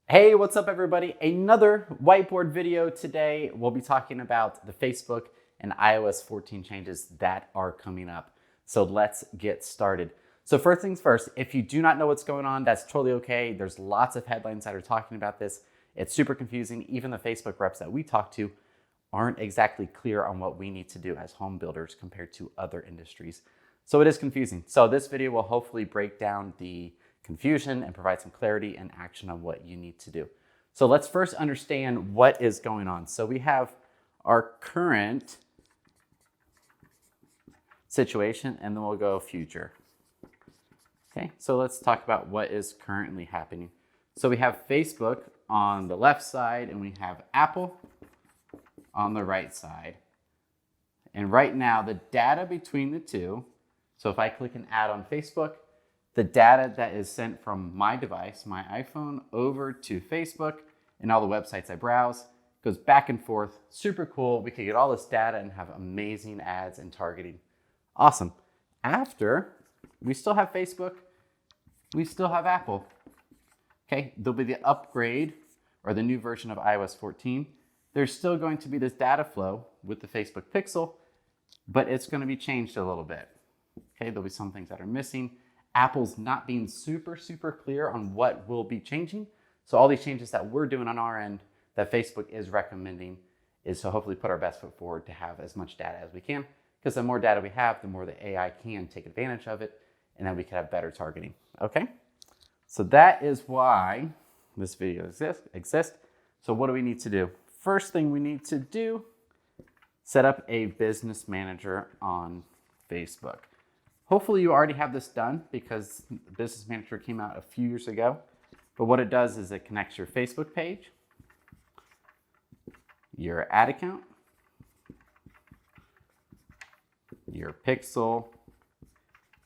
Hey, what's up everybody? Another whiteboard video today. We'll be talking about the Facebook and iOS 14 changes that are coming up. So let's get started. So first things first, if you do not know what's going on, that's totally okay. There's lots of headlines that are talking about this. It's super confusing. Even the Facebook reps that we talk to aren't exactly clear on what we need to do as home builders compared to other industries. So it is confusing. So this video will hopefully break down the confusion and provide some clarity and action on what you need to do. So let's first understand what is going on. So we have our current situation and then we'll go future. Okay, so let's talk about what is currently happening. So we have Facebook on the left side and we have Apple on the right side. And right now the data between the two, so if I click an ad on Facebook, the data that is sent from my device, my iPhone, over to Facebook and all the websites I browse goes back and forth. Super cool. We can get all this data and have amazing ads and targeting. Awesome. After, we still have Facebook, we still have Apple. Okay, there'll be the upgrade or the new version of iOS 14. There's still going to be this data flow with the Facebook Pixel, but it's going to be changed a little bit. Okay, there'll be some things that are missing. Apple's not being super clear on what will be changing. So all these changes that we're doing on our end that Facebook is recommending is to hopefully put our best foot forward to have as much data as we can, because the more data we have, the more the AI can take advantage of it, and then we can have better targeting, okay? So that is why this video exists. So what do we need to do? First thing we need to do, set up a business manager on Facebook. Hopefully you already have this done because the Business Manager came out a few years ago. But what it does is it connects your Facebook page, your ad account, your pixel,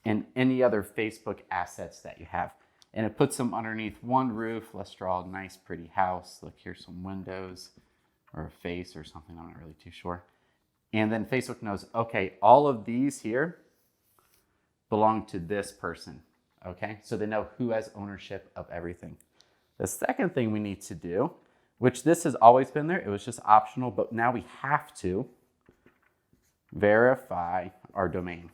and any other Facebook assets that you have. And it puts them underneath one roof. Let's draw a nice pretty house. Look, here's some windows or a face or something. I'm not really too sure. And then Facebook knows, okay, all of these here belong to this person, okay? So they know who has ownership of everything. The second thing we need to do, which this has always been there, it was just optional, but now we have to verify our domain.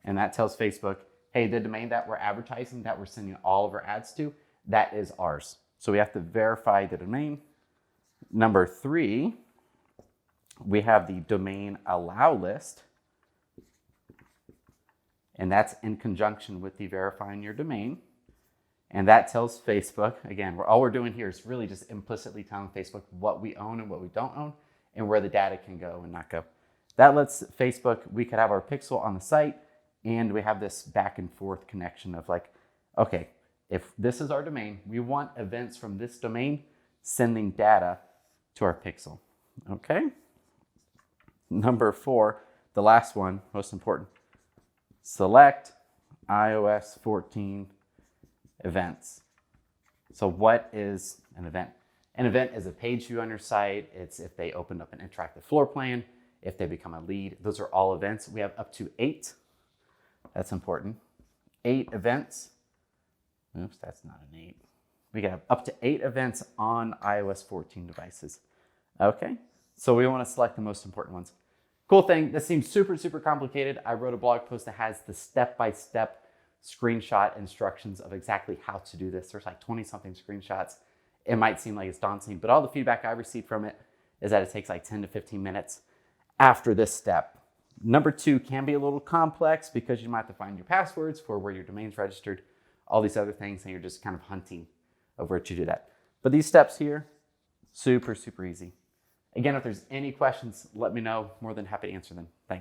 And that tells Facebook, hey, the domain that we're advertising, that we're sending all of our ads to, that is ours. So we have to verify the domain. Number 3, we have the domain allow list. And that's in conjunction with the verifying your domain. And that tells Facebook, again, all we're doing here is really just implicitly telling Facebook what we own and what we don't own and where the data can go and not go. That lets Facebook, we could have our pixel on the site and we have this back and forth connection of like, okay, if this is our domain, we want events from this domain sending data to our pixel, okay? Number 4, the last one, most important. Select iOS 14 events. So what is an event? An event is a page view on your site. It's if they opened up an interactive floor plan, if they become a lead. Those are all events. We have up to 8. That's important. 8 events. Oops, that's not an 8. We can have up to 8 events on iOS 14 devices. Okay, so we want to select the most important ones. Cool thing, this seems super complicated. I wrote a blog post that has the step-by-step screenshot instructions of exactly how to do this. There's like 20-something screenshots. It might seem like it's daunting, but all the feedback I received from it is that it takes like 10 to 15 minutes after this step. Number 2 can be a little complex because you might have to find your passwords for where your domain's registered, all these other things, and you're just kind of hunting over where to do that. But these steps here, super easy. Again, if there's any questions, let me know. More than happy to answer them. Thanks.